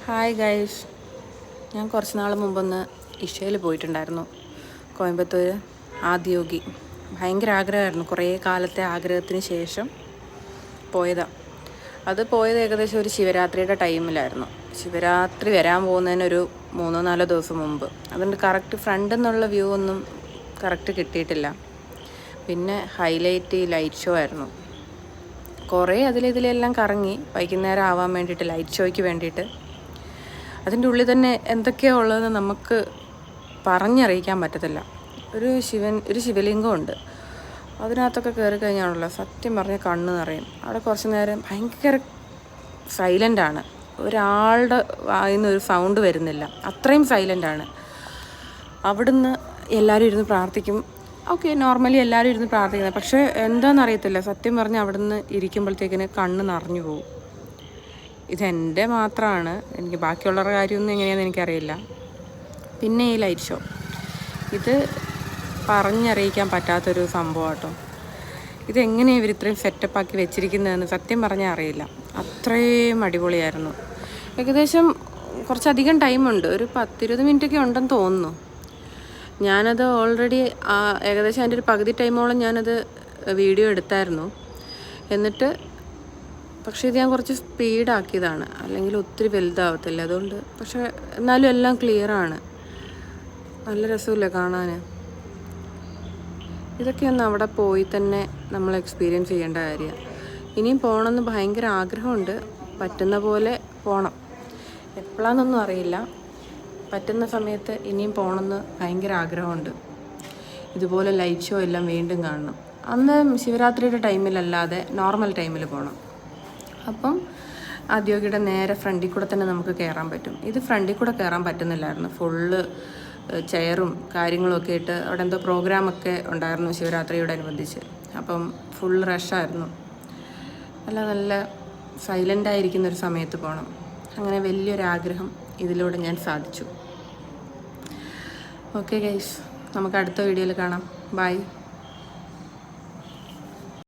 Hi guys, ഞാൻ കുറച്ച് നാൾ മുമ്പൊന്ന് ഇഷയിൽ പോയിട്ടുണ്ടായിരുന്നു. കോയമ്പത്തൂർ ആദിയോഗി. ഭയങ്കര ആഗ്രഹമായിരുന്നു, കുറേ കാലത്തെ ആഗ്രഹത്തിന് ശേഷം പോയതാണ്. അത് പോയത് ഏകദേശം ഒരു ശിവരാത്രിയുടെ ടൈമിലായിരുന്നു. ശിവരാത്രി വരാൻ പോകുന്നതിനൊരു 3-4 ദിവസം മുമ്പ്. അതുകൊണ്ട് കറക്റ്റ് ഫ്രണ്ടിൽ നിന്നുള്ള വ്യൂ ഒന്നും കറക്റ്റ് കിട്ടിയിട്ടില്ല. പിന്നെ ഹൈലൈറ്റ് ലൈറ്റ് ഷോ ആയിരുന്നു. കുറേ ഇതിലെല്ലാം കറങ്ങി വൈകുന്നേരം ആവാൻ വേണ്ടിയിട്ട്, ലൈറ്റ് ഷോയ്ക്ക് വേണ്ടിയിട്ട്. അതിൻ്റെ ഉള്ളിൽ തന്നെ എന്തൊക്കെയാണ് ഉള്ളതെന്ന് നമുക്ക് പറഞ്ഞറിയിക്കാൻ പറ്റത്തില്ല. ഒരു ശിവലിംഗമുണ്ട്. അതിനകത്തൊക്കെ കയറി കഴിഞ്ഞാണല്ലോ സത്യം പറഞ്ഞ് കണ്ണ് നിറയും. അവിടെ കുറച്ച് നേരം ഭയങ്കര സൈലൻ്റാണ്. ഒരാളുടെ വായിൽ നിന്ന് ഒരു സൗണ്ട് വരുന്നില്ല, അത്രയും സൈലൻ്റാണ്. അവിടുന്ന് എല്ലാവരും ഇരുന്ന് പ്രാർത്ഥിക്കും. ഓക്കെ, നോർമലി എല്ലാവരും ഇരുന്ന് പ്രാർത്ഥിക്കുന്നത്. പക്ഷേ എന്താണെന്നറിയത്തില്ല, സത്യം പറഞ്ഞ് അവിടുന്ന് ഇരിക്കുമ്പോഴത്തേക്കിന് കണ്ണ് നിറഞ്ഞു പോകും. ഇതെൻ്റെ മാത്രമാണ്, എനിക്ക് ബാക്കിയുള്ളവരുടെ കാര്യമൊന്നും എങ്ങനെയാണെന്ന് എനിക്കറിയില്ല. പിന്നെ ഈ ലൈറ്റ് ഷോ, ഇത് പറഞ്ഞറിയിക്കാൻ പറ്റാത്തൊരു സംഭവം കേട്ടോ. ഇതെങ്ങനെയാണ് ഇവർ ഇത്രയും സെറ്റപ്പാക്കി വെച്ചിരിക്കുന്നതെന്ന് സത്യം പറഞ്ഞാൽ അറിയില്ല. അത്രയും അടിപൊളിയായിരുന്നു. ഏകദേശം കുറച്ചധികം ടൈമുണ്ട്, ഒരു 10-20 മിനിറ്റൊക്കെ ഉണ്ടെന്ന് തോന്നുന്നു. ഞാനത് ഓൾറെഡി ഏകദേശം അതിൻ്റെ ഒരു പകുതി ടൈമോളം ഞാനത് വീഡിയോ എടുത്തായിരുന്നു. എന്നിട്ട് പക്ഷേ ഇത് ഞാൻ കുറച്ച് സ്പീഡാക്കിയതാണ്, അല്ലെങ്കിൽ ഒത്തിരി വലുതാവത്തില്ല അതുകൊണ്ട്. പക്ഷേ എന്നാലും എല്ലാം ക്ലിയറാണ്, നല്ല രസമില്ല കാണാൻ. ഇതൊക്കെയൊന്ന് അവിടെ പോയി തന്നെ നമ്മൾ എക്സ്പീരിയൻസ് ചെയ്യേണ്ട കാര്യമാണ്. ഇനിയും പോകണമെന്ന് ഭയങ്കര ആഗ്രഹമുണ്ട്. പറ്റുന്ന പോലെ പോകണം. എപ്പോഴാണെന്നൊന്നും അറിയില്ല. പറ്റുന്ന സമയത്ത് ഇനിയും പോകണമെന്ന് ഭയങ്കര ആഗ്രഹമുണ്ട്. ഇതുപോലെ ലൈറ്റ് ഷോ എല്ലാം വീണ്ടും കാണണം. അന്ന് ശിവരാത്രിയുടെ ടൈമിലല്ലാതെ നോർമൽ ടൈമിൽ പോകണം. അപ്പം ആദിയോഗിയുടെ നേരെ ഫ്രണ്ടിൽ കൂടെ തന്നെ നമുക്ക് കയറാൻ പറ്റും. ഇത് ഫ്രണ്ടിൽ കൂടെ കയറാൻ പറ്റുന്നില്ലായിരുന്നു. ഫുള്ള് ചെയറും കാര്യങ്ങളൊക്കെ ഇട്ട് അവിടെ എന്തോ പ്രോഗ്രാമൊക്കെ ഉണ്ടായിരുന്നു ശിവരാത്രിയോടനുബന്ധിച്ച്. അപ്പം ഫുൾ റഷായിരുന്നു. നല്ല സൈലൻ്റായിരിക്കുന്നൊരു സമയത്ത് പോകണം. അങ്ങനെ വലിയൊരാഗ്രഹം ഇതിലൂടെ ഞാൻ സാധിച്ചു. ഓക്കെ ഗൈസ്, നമുക്ക് അടുത്ത വീഡിയോയിൽ കാണാം. ബൈ.